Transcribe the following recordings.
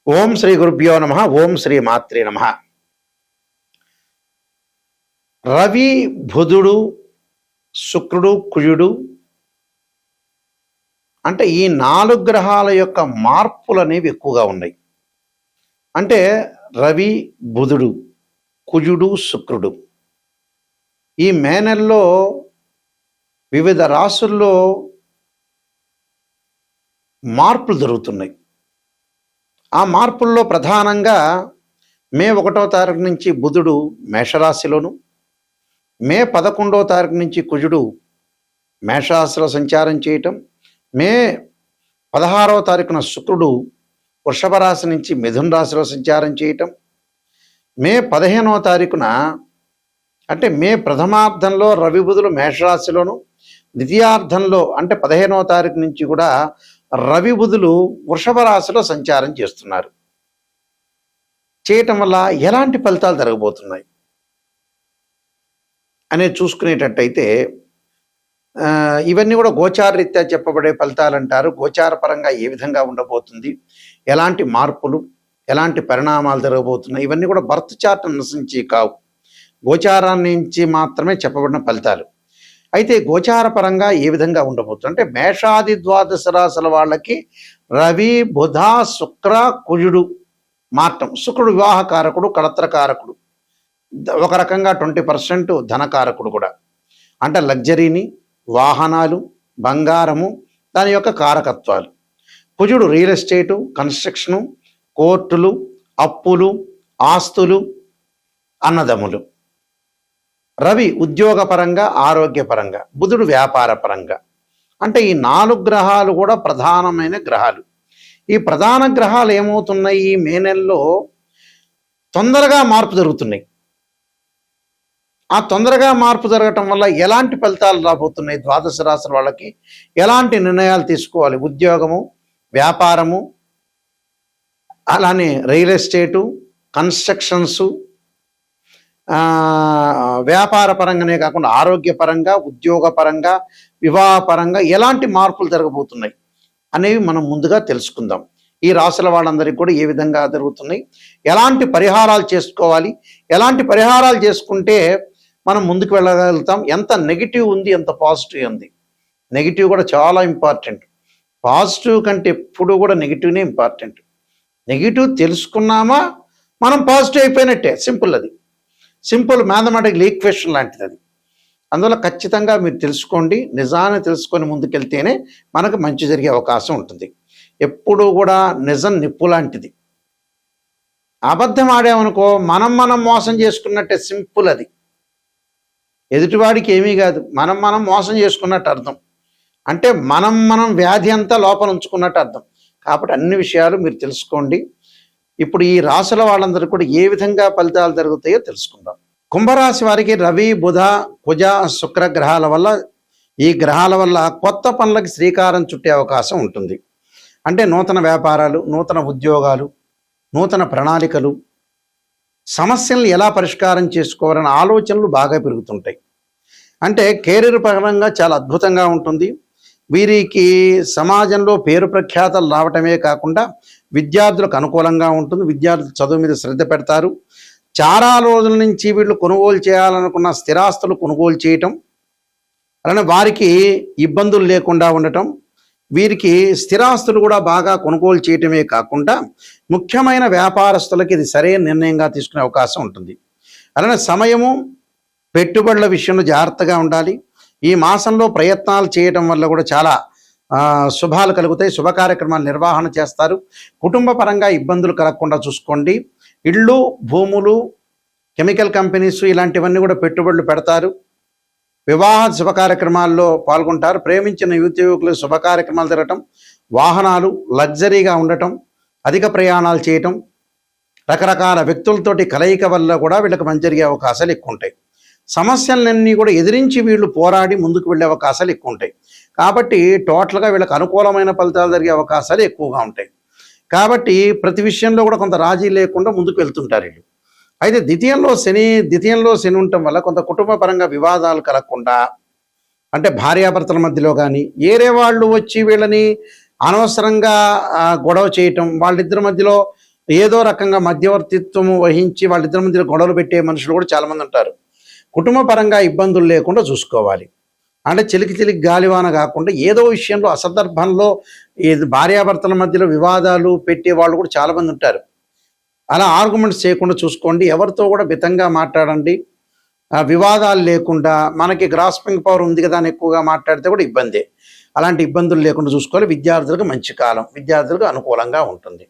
ఓం శ్రీ గురుభ్యో నమః. ఓం శ్రీ మాత్రే నమః. రవి, బుధుడు, శుక్రుడు, కుజుడు అంటే ఈ 4 గ్రహాల యొక్క మార్పులు అనేవి ఎక్కువగా ఉన్నాయి. అంటే రవి, బుధుడు, కుజుడు, శుక్రుడు ఈ మే నెలలో వివిధ రాశుల్లో మార్పులు జరుగుతున్నాయి. ఆ మార్పుల్లో ప్రధానంగా మే 1వ తారీఖు నుంచి బుధుడు మేషరాశిలోను, మే 11వ తారీఖు నుంచి కుజుడు మేషరాశిలో సంచారం చేయటం, మే 16వ తారీఖున శుక్రుడు వృషభ రాశి నుంచి మిథున రాశిలో సంచారం చేయటం, మే 15వ తారీఖున అంటే మే ప్రథమార్థంలో రవి బుధులు మేషరాశిలోను, ద్వితీయార్థంలో అంటే 15వ తారీఖు నుంచి కూడా రవి బుధులు వృషభ రాశిలో సంచారం చేస్తున్నారు. చేయటం వల్ల ఎలాంటి ఫలితాలు జరగబోతున్నాయి అనేది చూసుకునేటట్టయితే ఇవన్నీ కూడా గోచార రీత్యా చెప్పబడే ఫలితాలు అంటారు. గోచార పరంగా ఏ విధంగా ఉండబోతుంది, ఎలాంటి మార్పులు, ఎలాంటి పరిణామాలు జరగబోతున్నాయి, ఇవన్నీ కూడా బర్త్ చార్ట్ అనుసరించి కావు, గోచారాన్ని నుంచి మాత్రమే చెప్పబడిన ఫలితాలు. అయితే గోచార పరంగా ఏ విధంగా ఉండబోతుంది అంటే మేషాది ద్వాదశ రాశుల వాళ్ళకి రవి, బుధ, శుక్ర, కుజుడు మాత్రం. శుక్రుడు వివాహకారకుడు, కళత్రకారకుడు, ఒక రకంగా 20% ధనకారకుడు కూడా. అంటే లగ్జరీని, వాహనాలు, బంగారము దాని యొక్క కారకత్వాలు. కుజుడు రియల్ ఎస్టేటు, కన్స్ట్రక్షను, కోర్టులు, అప్పులు, ఆస్తులు, అన్నదమ్ములు. రవి ఉద్యోగపరంగా, ఆరోగ్యపరంగా, బుధుడు వ్యాపార పరంగా. అంటే ఈ 4 గ్రహాలు కూడా ప్రధానమైన గ్రహాలు. ఈ ప్రధాన గ్రహాలు ఏమవుతున్నాయి, ఈ మే నెలలో తొందరగా మార్పు జరుగుతున్నాయి. ఆ తొందరగా మార్పు జరగటం వల్ల ఎలాంటి ఫలితాలు రాబోతున్నాయి, ద్వాదశ రాశుల వాళ్ళకి ఎలాంటి నిర్ణయాలు తీసుకోవాలి, ఉద్యోగము, వ్యాపారము, అలానే రియల్ ఎస్టేటు, కన్స్ట్రక్షన్సు, వ్యాపార పరంగానే కాకుండా ఆరోగ్యపరంగా, ఉద్యోగపరంగా, వివాహపరంగా ఎలాంటి మార్పులు జరగబోతున్నాయి అనేవి మనం ముందుగా తెలుసుకుందాం. ఈ రాశుల వాళ్ళందరికీ కూడా ఏ విధంగా జరుగుతున్నాయి, ఎలాంటి పరిహారాలు చేసుకోవాలి, ఎలాంటి పరిహారాలు చేసుకుంటే మనం ముందుకు వెళ్ళగలుగుతాం, ఎంత నెగిటివ్ ఉంది, ఎంత పాజిటివ్ ఉంది. నెగిటివ్ కూడా చాలా ఇంపార్టెంట్. పాజిటివ్ కంటే ఎప్పుడు కూడా నెగిటివ్నే ఇంపార్టెంట్. నెగిటివ్ తెలుసుకున్నామా మనం పాజిటివ్ అయిపోయినట్టే. సింపుల్, అది సింపుల్ మ్యాథమెటికల్ ఈక్వేషన్ లాంటిది అది. అందువల్ల ఖచ్చితంగా మీరు తెలుసుకోండి, నిజాన్ని తెలుసుకొని ముందుకెళ్తేనే మనకు మంచి జరిగే అవకాశం ఉంటుంది. ఎప్పుడూ కూడా నిజం నిప్పు లాంటిది. అబద్ధం ఆడామనుకో మనం మోసం చేసుకున్నట్టే. సింపుల్ అది. ఎదుటివాడికి ఏమీ కాదు, మనం మోసం చేసుకున్నట్టు అర్థం. అంటే మనం వ్యాధి అంతా లోపల ఉంచుకున్నట్టు అర్థం. కాబట్టి అన్ని విషయాలు మీరు తెలుసుకోండి. ఇప్పుడు ఈ రాశుల వాళ్ళందరూ కూడా ఏ విధంగా ఫలితాలు జరుగుతాయో తెలుసుకుందాం. కుంభరాశి వారికి రవి, బుధ, కుజ, శుక్ర గ్రహాల వల్ల, ఈ గ్రహాల వల్ల కొత్త పనులకి శ్రీకారం చుట్టే అవకాశం ఉంటుంది. అంటే నూతన వ్యాపారాలు, నూతన ఉద్యోగాలు, నూతన ప్రణాళికలు, సమస్యలను ఎలా పరిష్కారం చేసుకోవాలనే ఆలోచనలు బాగా పెరుగుతుంటాయి. అంటే కెరీర్ పరంగా చాలా అద్భుతంగా ఉంటుంది. వీరికి సమాజంలో పేరు ప్రఖ్యాతలు రావటమే కాకుండా విద్యార్థులకు అనుకూలంగా ఉంటుంది. విద్యార్థులు చదువు మీద శ్రద్ధ పెడతారు. చాలా రోజుల నుంచి వీళ్ళు కొనుగోలు చేయాలనుకున్న స్థిరాస్తులు కొనుగోలు చేయటం, అలానే వారికి ఇబ్బందులు లేకుండా ఉండటం, వీరికి స్థిరాస్తులు కూడా బాగా కొనుగోలు చేయటమే కాకుండా ముఖ్యమైన వ్యాపారస్తులకి ఇది సరైన నిర్ణయంగా తీసుకునే అవకాశం ఉంటుంది. అలానే సమయము, పెట్టుబడుల విషయంలో జాగ్రత్తగా ఉండాలి. ఈ మాసంలో ప్రయత్నాలు చేయటం వల్ల కూడా చాలా శుభాలు కలుగుతాయి. శుభ కార్యక్రమాలు నిర్వహణ చేస్తారు. కుటుంబ పరంగా ఇబ్బందులు కలగకుండా చూసుకోండి. ఇళ్ళు, భూములు, కెమికల్ కంపెనీస్ ఇలాంటివన్నీ కూడా పెట్టుబడులు పెడతారు. వివాహ శుభ కార్యక్రమాల్లో పాల్గొంటారు. ప్రేమించిన యువకులు శుభ కార్యక్రమాలు జరగటం, వాహనాలు లగ్జరీగా ఉండటం, అధిక ప్రయాణాలు చేయటం, రకరకాల వ్యక్తులతోటి కలయిక వల్ల కూడా వీళ్ళకి మంచి జరిగే అవకాశాలు ఎక్కువ ఉంటాయి. సమస్యలన్నీ కూడా ఎదిరించి వీళ్ళు పోరాడి ముందుకు వెళ్ళే అవకాశాలు ఎక్కువ ఉంటాయి. కాబట్టి టోటల్గా వీళ్ళకి అనుకూలమైన ఫలితాలు జరిగే అవకాశాలు ఎక్కువగా ఉంటాయి. కాబట్టి ప్రతి విషయంలో కూడా కొంత రాజీ లేకుండా ముందుకు వెళ్తుంటారు వీళ్ళు. అయితే ద్వితీయంలో శని ఉండటం వల్ల కొంత కుటుంబ పరంగా వివాదాలు కలగకుండా, అంటే భార్యాభర్తల మధ్యలో కానీ ఏరే వాళ్ళు వచ్చి వీళ్ళని అనవసరంగా గొడవ చేయటం, వాళ్ళిద్దరి మధ్యలో ఏదో రకంగా మధ్యవర్తిత్వము వహించి వాళ్ళిద్దరి మధ్య గొడవలు పెట్టే మనుషులు కూడా చాలామంది ఉంటారు. కుటుంబ పరంగా ఇబ్బందులు లేకుండా చూసుకోవాలి. అంటే చిలికి గాలివాన కాకుండా ఏదో విషయంలో అసందర్భంలో భార్యాభర్తల మధ్యలో వివాదాలు పెట్టే వాళ్ళు కూడా చాలామంది ఉంటారు. అలా ఆర్గ్యుమెంట్స్ చేయకుండా చూసుకోండి. ఎవరితో కూడా మితంగా మాట్లాడండి. వివాదాలు లేకుండా, మనకి గ్రాస్పింగ్ పవర్ ఉంది కదా అని ఎక్కువగా మాట్లాడితే కూడా ఇబ్బందే. అలాంటి ఇబ్బందులు లేకుండా చూసుకోవాలి. విద్యార్థులకు మంచి కాలం, విద్యార్థులకు అనుకూలంగా ఉంటుంది.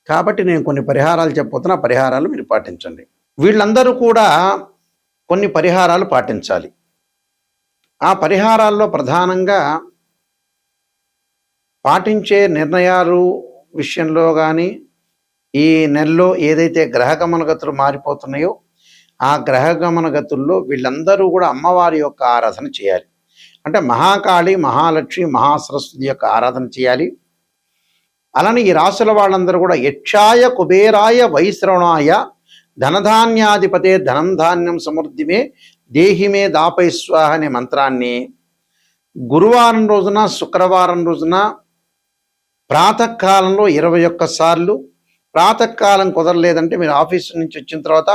కాబట్టి నేను కొన్ని పరిహారాలు చెప్పబోతున్నా, ఆ పరిహారాలు మీరు పాటించండి. వీళ్ళందరూ కూడా కొన్ని పరిహారాలు పాటించాలి. ఆ పరిహారాల్లో ప్రధానంగా పాటించే నిర్ణయాలు విషయంలో కానీ, ఈ నెలలో ఏదైతే గ్రహగమన గతులు మారిపోతున్నాయో ఆ గ్రహగమన గతుల్లో వీళ్ళందరూ కూడా అమ్మవారి యొక్క ఆరాధన చేయాలి. అంటే మహాకాళి, మహాలక్ష్మి, మహాసరస్వతి యొక్క ఆరాధన చేయాలి. అలానే ఈ రాశుల వాళ్ళందరూ కూడా యక్షాయ, కుబేరాయ, వైశ్రవణాయ, ధనధాన్యాధిపతే ధనం ధాన్యం సమృద్ధిమే దేహిమే దాపై స్వాహ అనే మంత్రాన్ని గురువారం రోజున, శుక్రవారం రోజున ప్రాతకాలంలో 21 సార్లు, ప్రాతకాలం కుదరలేదంటే మీరు ఆఫీసు నుంచి వచ్చిన తర్వాత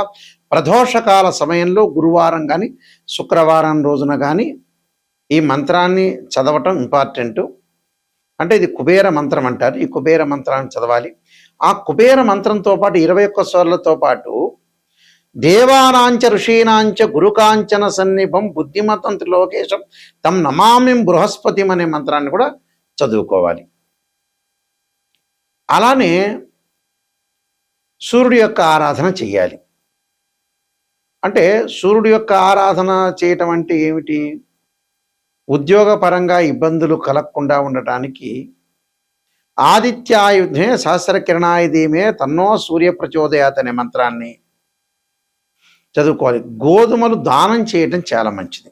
ప్రదోషకాల సమయంలో గురువారం కానీ శుక్రవారం రోజున కానీ ఈ మంత్రాన్ని చదవటం ఇంపార్టెంటు. అంటే ఇది కుబేర మంత్రం అంటారు. ఈ కుబేర మంత్రాన్ని చదవాలి. ఆ కుబేర మంత్రంతో పాటు 21 సార్లతో పాటు దేవానాంచ ఋషీనాంచ గురుకాంచన సన్నిభం బుద్ధిమతం త్రిలోకేశం తం నమామిం బృహస్పతిం అనే మంత్రాన్ని కూడా చదువుకోవాలి. అలానే సూర్యుడి యొక్క ఆరాధన చెయ్యాలి. అంటే సూర్యుడి యొక్క ఆరాధన చేయటం అంటే ఏమిటి? ఉద్యోగపరంగా ఇబ్బందులు కలగకుండా ఉండటానికి ఆదిత్యాయుధే సహస్రకిరణాయ ధీమే తన్నో సూర్య ప్రచోదయాత్ అనే మంత్రాన్ని చదువుకోవాలి. గోధుమలు దానం చేయటం చాలా మంచిది.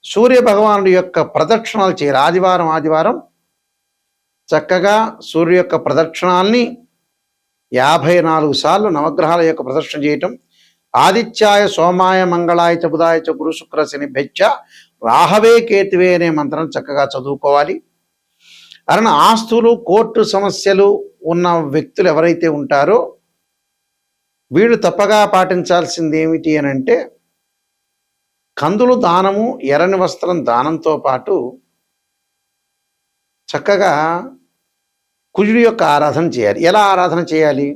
సూర్య భగవానుడి యొక్క ప్రదక్షిణాలు చేయాలి. ఆదివారం చక్కగా సూర్య యొక్క ప్రదక్షిణాల్ని 54 సార్లు నవగ్రహాల యొక్క ప్రదక్షిణ చేయటం. ఆదిత్యాయ, సోమాయ, మంగళాయ చ బుధాయ చ గురు శుక్ర శని భెచ్చ రాహవే కేతువే అనే మంత్రం చక్కగా చదువుకోవాలి. అలానే ఆస్తులు, కోర్టు సమస్యలు ఉన్న వ్యక్తులు ఎవరైతే ఉంటారో వీళ్ళు తప్పగా పాటించాల్సింది ఏమిటి అని అంటే కందులు దానము, ఎర్రని వస్త్రం దానంతో పాటు చక్కగా కుజుడి యొక్క ఆరాధన చేయాలి. ఎలా ఆరాధన చేయాలి?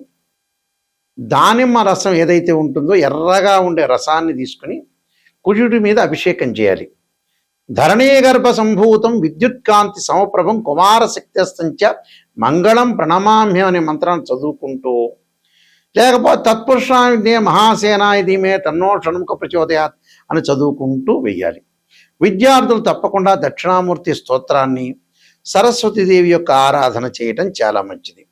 దానిమ్మ రసం ఏదైతే ఉంటుందో ఎర్రగా ఉండే రసాన్ని తీసుకుని కుజుడి మీద అభిషేకం చేయాలి. ధరణీ గర్భ సంభూతం విద్యుత్కాంతి సమప్రభం కుమార శక్తిస్తంచ మంగళం ప్రణమామ్యం అనే మంత్రాన్ని చదువుకుంటూ, లేకపోతే తత్పురుషాయ మహాసేనాయ ధీమే తన్నో షణ్ముఖ ప్రచోదయాత్ అని చదువుకుంటూ వెయ్యాలి. విద్యార్థులు తప్పకుండా దక్షిణామూర్తి స్తోత్రాన్ని, సరస్వతీదేవి యొక్క ఆరాధన చేయటం చాలా మంచిది.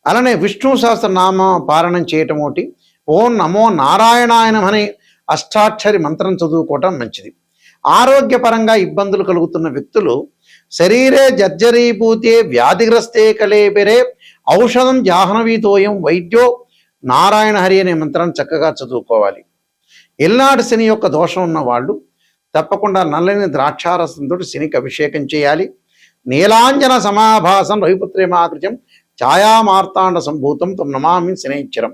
అలానే విష్ణు సహస్రనామ పారాయణం చేయటం ఒకటి, ఓం నమో నారాయణాయ నమః అనే అష్టాక్షరి మంత్రం చదువుకోవటం మంచిది. ఆరోగ్యపరంగా ఇబ్బందులు కలుగుతున్న వ్యక్తులు శరీరే జర్జరీభూతే వ్యాధిగ్రస్తే కలేబెరే ఔషధం జాహ్నవీతోయం వైద్యో నారాయణ హరి అనే మంత్రాన్ని చక్కగా చదువుకోవాలి. ఎల్నాడు శని యొక్క దోషం ఉన్న వాళ్ళు తప్పకుండా నల్లని ద్రాక్షారసంతో శనికి అభిషేకం చేయాలి. నీలాంజన సమాభాసం రవిపుత్రేమాకృత్యం ఛాయామార్తాండ సంభూతం తం నమామి శనైశ్చరం.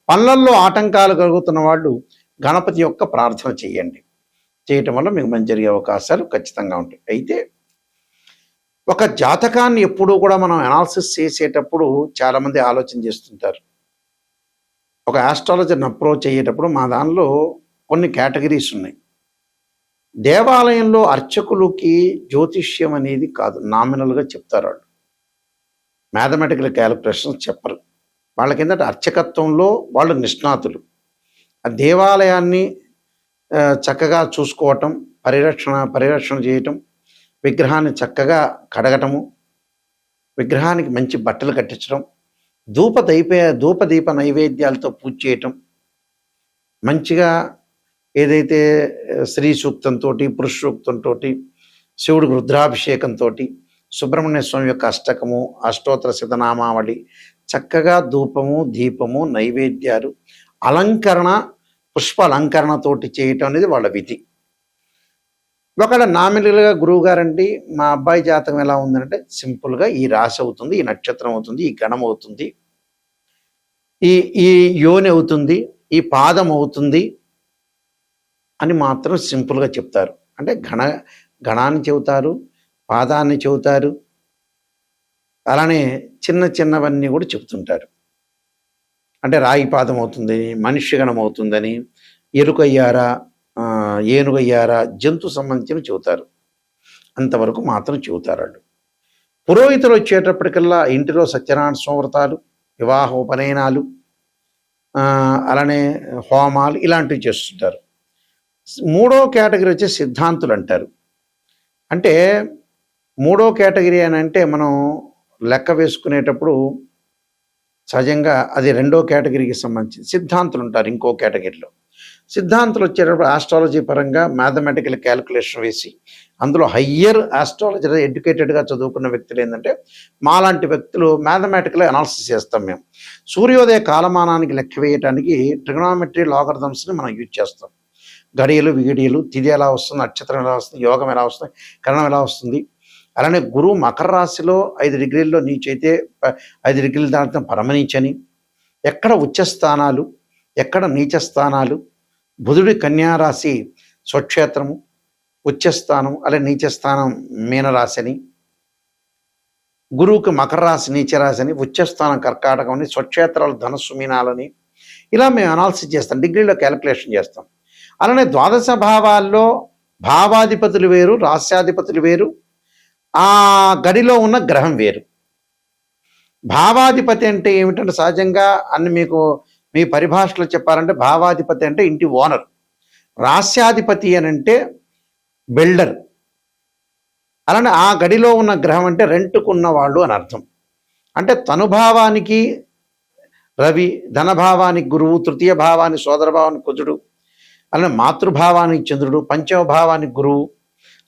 పనులల్లో ఆటంకాలు కలుగుతున్న వాళ్ళు గణపతి యొక్క ప్రార్థన చేయండి. చేయటం వల్ల మీకు మంచి జరిగే అవకాశాలు ఖచ్చితంగా ఉంటాయి. అయితే ఒక జాతకాన్ని ఎప్పుడూ కూడా మనం అనాలిసిస్ చేసేటప్పుడు చాలామంది ఆలోచన చేస్తుంటారు. ఒక ఆస్ట్రాలజర్ని అప్రోచ్ అయ్యేటప్పుడు మా దానిలో కొన్ని కేటగిరీస్ ఉన్నాయి. దేవాలయంలో అర్చకులకి జ్యోతిష్యం అనేది కాదు, నామినల్గా చెప్తారు వాళ్ళు. మ్యాథమెటికల్ క్యాలిక్యులేషన్స్ చెప్పరు. వాళ్ళకి ఏంటంటే అర్చకత్వంలో వాళ్ళు నిష్ణాతులు. ఆ దేవాలయాన్ని చక్కగా చూసుకోవటం, పరిరక్షణ చేయటం, విగ్రహాన్ని చక్కగా కడగటము, విగ్రహానికి మంచి బట్టలు కట్టించడం, ధూపదీప నైవేద్యాలతో పూజ చేయటం, మంచిగా ఏదైతే స్త్రీ సూక్తంతో, పురుష సూక్తంతో, శివుడికి రుద్రాభిషేకంతో, సుబ్రహ్మణ్య స్వామి యొక్క అష్టకము, అష్టోత్తర శతనామావళి, చక్కగా ధూపము, దీపము, నైవేద్యాలు, అలంకరణ, పుష్ప అలంకరణతోటి చేయటం అనేది వాళ్ళ విధి. ఒకవేళ నామినల్గా గురువు గారండి మా అబ్బాయి జాతకం ఎలా ఉందంటే సింపుల్గా ఈ రాశి అవుతుంది, ఈ నక్షత్రం అవుతుంది, ఈ గణం అవుతుంది, ఈ ఈ యోని అవుతుంది, ఈ పాదం అవుతుంది అని మాత్రం సింపుల్గా చెప్తారు. అంటే గణాన్ని చెబుతారు, పాదాన్ని చెబుతారు, అలానే చిన్న చిన్నవన్నీ కూడా చెబుతుంటారు. అంటే రాయి పాదం అవుతుందని, మనిషి గణం అవుతుందని, ఎరుకయ్యారా, ఏనుగయ్యారా, జంతు సంబంధించిన చెబుతారు. అంతవరకు మాత్రం చెబుతారు వాళ్ళు. పురోహితులు వచ్చేటప్పటికల్లా ఇంటిలో సత్యనారాయణ స్వామి వ్రతాలు, వివాహ ఉపనయనాలు, అలానే హోమాలు ఇలాంటివి చేస్తుంటారు. మూడో కేటగిరీ వచ్చి సిద్ధాంతులు అంటారు. అంటే మూడో కేటగిరీ అని అంటే మనం లెక్క వేసుకునేటప్పుడు సహజంగా అది రెండో కేటగిరీకి సంబంధించి సిద్ధాంతులు ఉంటారు. ఇంకో కేటగిరీలో సిద్ధాంతులు వచ్చేటప్పుడు ఆస్ట్రాలజీ పరంగా మ్యాథమెటికల్ క్యాలిక్యులేషన్ వేసి అందులో హయ్యర్ ఆస్ట్రాలజీ ఎడ్యుకేటెడ్గా చదువుకున్న వ్యక్తులు ఏంటంటే మాలాంటి వ్యక్తులు మ్యాథమెటికల్ అనాలిసిస్ చేస్తాం. మేము సూర్యోదయ కాలమానానికి లెక్క వేయటానికి ట్రిగనామెట్రీ లాగరిథమ్స్ని మనం యూజ్ చేస్తాం. గడియలు, వీడియలు, తిథి ఎలా వస్తుంది, నక్షత్రం ఎలా వస్తుంది, యోగం ఎలా వస్తుంది, కరణం ఎలా వస్తుంది. అలానే గురువు మకర రాశిలో 5 డిగ్రీల్లో నీచైతే 5 డిగ్రీల దాటిన పరమనీచని, ఎక్కడ ఉచ్చస్థానాలు, ఎక్కడ నీచ స్థానాలు, బుధుడి కన్యారాశి స్వక్షేత్రము, ఉచ్చస్థానం అలాగే నీచస్థానం మీనరాశిని, గురువుకి మకర రాశి నీచరాశిని, ఉచ్చస్థానం కర్కాటకం అని, స్వక్షేత్రాలు ధనస్సు మీనాలని ఇలా మేము అనాలిసిస్ చేస్తాం, డిగ్రీలో క్యాలిక్యులేషన్ చేస్తాం. అలానే ద్వాదశ భావాల్లో భావాధిపతులు వేరు, రాస్యాధిపతులు వేరు, ఆ గడిలో ఉన్న గ్రహం వేరు. భావాధిపతి అంటే ఏమిటంటే సహజంగా అన్ని మీకు మీ పరిభాషలో చెప్పాలంటే భావాధిపతి అంటే ఇంటి ఓనర్, రాస్యాధిపతి అని అంటే బిల్డర్. అలానే ఆ గడిలో ఉన్న గ్రహం అంటే రెంట్కున్న వాళ్ళు అని అర్థం. అంటే తనుభావానికి రవి, ధనభావానికి గురువు, తృతీయ భావానికి సోదరభావానికి కుజుడు, అలానే మాతృభావానికి చంద్రుడు, పంచమ భావానికి గురువు,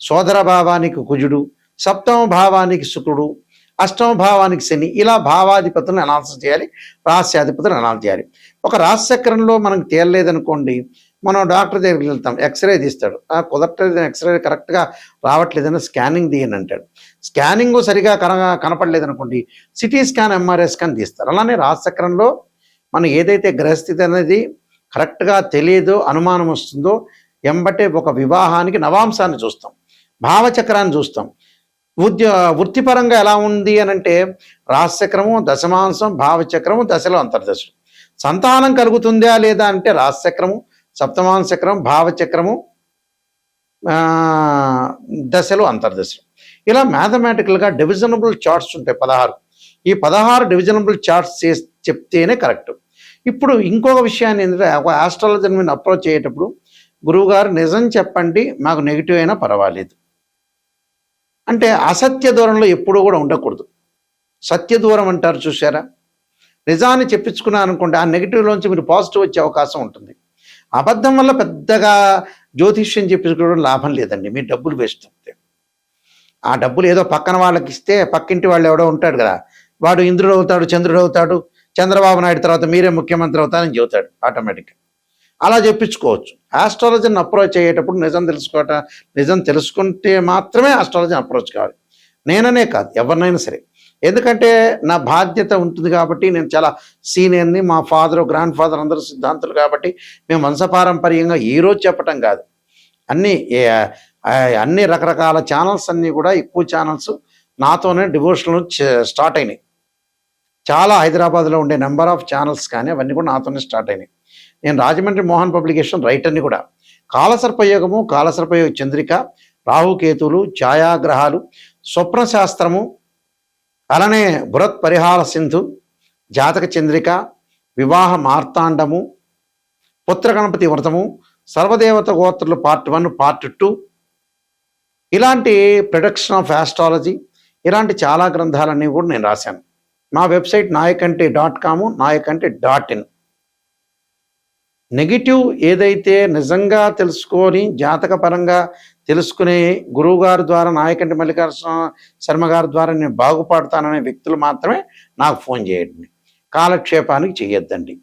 సోదర భావానికి కుజుడు, సప్తమ భావానికి శుక్రుడు, అష్టమ భావానికి శని, ఇలా భావాధిపతులను అనాలిసిస్ చేయాలి, రాస్యాధిపతులను అనాలిసిస్ చేయాలి. ఒక రాశిచక్రంలో మనకు తేలలేదనుకోండి, మనం డాక్టర్ దగ్గరికి వెళ్తాం, ఎక్స్రే తీస్తాడు, కుదరట్లేదు, ఎక్స్రే కరెక్ట్గా రావట్లేదని స్కానింగ్ తీయని అంటాడు. స్కానింగ్ సరిగా కనపడలేదు అనుకోండి, సిటీ స్కాన్, ఎంఆర్ఐ స్కాన్ తీస్తారు. అలానే రాశిచక్రంలో మనం ఏదైతే గ్రహస్థితి అనేది కరెక్ట్గా తెలియదో, అనుమానం వస్తుందో, ఎంబటే ఒక వివాహానికి నవాంశాన్ని చూస్తాం, భావచక్రాన్ని చూస్తాం. వృత్తిపరంగా ఎలా ఉంది అని అంటే రాశిచక్రము, దశమాంశం, భావచక్రము, దశలో అంతర్దశలు. సంతానం కలుగుతుందా లేదా అంటే రాశిచక్రము, సప్తమాంశ చక్రం, భావచక్రము, దశలు, అంతర్దశలు. ఇలా మ్యాథమెటికల్గా డివిజనబుల్ చార్ట్స్ ఉంటాయి 16. ఈ 16 డివిజనబుల్ చార్ట్స్ చెప్తేనే కరెక్ట్. ఇప్పుడు ఇంకొక విషయాన్ని ఏంటంటే ఆస్ట్రాలజీని మీరు అప్రోచ్ అయ్యేటప్పుడు, గురువుగారు నిజం చెప్పండి, మాకు నెగిటివ్ అయినా పర్వాలేదు అంటే అసత్య దూరంలో ఎప్పుడూ కూడా ఉండకూడదు. సత్య దూరం అంటారు చూసారా, నిజాన్ని చెప్పించుకున్నారు అనుకోండి, ఆ నెగిటివ్లోంచి మీరు పాజిటివ్ వచ్చే అవకాశం ఉంటుంది. అబద్ధం వల్ల పెద్దగా జ్యోతిష్యం చెప్పించుకోవడం లాభం లేదండి, మీ డబ్బులు వేస్ట్ అవుతాయి. ఆ డబ్బులు ఏదో పక్కన వాళ్ళకి ఇస్తే పక్కింటి వాళ్ళు ఎవడో ఉంటాడు కదా, వాడు ఇంద్రుడు అవుతాడు, చంద్రుడు అవుతాడు, చంద్రబాబు నాయుడు తర్వాత మీరే ముఖ్యమంత్రి అవుతారని చెబుతాడు ఆటోమేటిక్గా. అలా చెప్పించుకోవచ్చు. ఆస్ట్రాలజీని అప్రోచ్ అయ్యేటప్పుడు నిజం తెలుసుకుంటే మాత్రమే ఆస్ట్రాలజీని అప్రోచ్ కావాలి. నేననే కాదు, ఎవరినైనా సరే. ఎందుకంటే నా బాధ్యత ఉంటుంది కాబట్టి, నేను చాలా సీనియర్ని, మా ఫాదర్, గ్రాండ్ ఫాదర్ అందరూ సిద్ధాంతులు కాబట్టి మేము వంశపారంపర్యంగా ఈరోజు చెప్పటం కాదు. అన్ని రకరకాల ఛానల్స్ అన్నీ కూడా, ఎక్కువ ఛానల్స్ నాతోనే డివోషనల్ స్టార్ట్ అయినాయి. చాలా హైదరాబాద్లో ఉండే నెంబర్ ఆఫ్ ఛానల్స్ కానీ అవన్నీ కూడా నాతోనే స్టార్ట్ అయినాయి. నేను రాజమండ్రి మోహన్ పబ్లికేషన్ రైటర్ని కూడా. కాలసర్పయోగము, కాలసర్పయోగ చంద్రిక, రాహుకేతువులు, ఛాయాగ్రహాలు, స్వప్నశాస్త్రము, అలానే బృహత్ పరిహార సింధు, జాతక చంద్రిక, వివాహ మార్తాండము, పుత్ర గణపతి వ్రతము, సర్వదేవత గోత్రులు పార్ట్ 1, పార్ట్ 2, ఇలాంటి ప్రొడక్షన్ ఆఫ్ ఆస్ట్రాలజీ, ఇలాంటి చాలా గ్రంథాలన్నీ కూడా నేను రాశాను. మా వెబ్సైట్ nayakanti.com, nayakanti.in. నెగిటివ్ ఏదైతే నిజంగా తెలుసుకొని జాతకపరంగా తెలుసుకునే గురువు గారి ద్వారా, నాయకంటి మల్లికార్జున శర్మ గారి ద్వారా నేను బాగుపడతాననే వ్యక్తులు మాత్రమే నాకు ఫోన్ చేయండి. కాలక్షేపానికి చేయొద్దండి.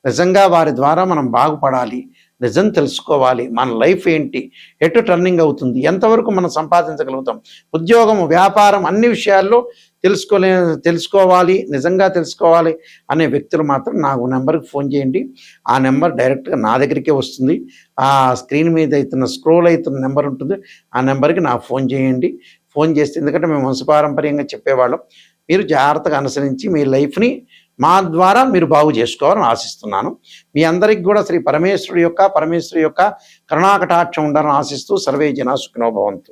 నిజంగా వారి ద్వారా మనం బాగుపడాలి, నిజం తెలుసుకోవాలి, మన లైఫ్ ఏంటి, ఎటు టర్నింగ్ అవుతుంది, ఎంతవరకు మనం సంపాదించగలుగుతాం, ఉద్యోగం, వ్యాపారం, అన్ని విషయాల్లో తెలుసుకోవాలి, నిజంగా తెలుసుకోవాలి అనే వ్యక్తులు మాత్రం నా నెంబర్కి ఫోన్ చేయండి. ఆ నెంబర్ డైరెక్ట్గా నా దగ్గరికే వస్తుంది. ఆ స్క్రీన్ మీద అవుతున్న స్క్రోల్ అవుతున్న నెంబర్ ఉంటుంది, ఆ నెంబర్కి నాకు ఫోన్ చేయండి. ఫోన్ చేస్తే, ఎందుకంటే మేము వంశపారంపర్యంగా చెప్పేవాళ్ళం, మీరు జాగ్రత్తగా అనుసరించి మీ లైఫ్ని మా ద్వారా మీరు బాగు చేసుకోవాలని ఆశిస్తున్నాను. మీ అందరికి కూడా శ్రీ పరమేశ్వరి యొక్క కరుణాకటాక్షం ఉండాలని ఆశిస్తూ సర్వే జనా సుఖినో భవంతు.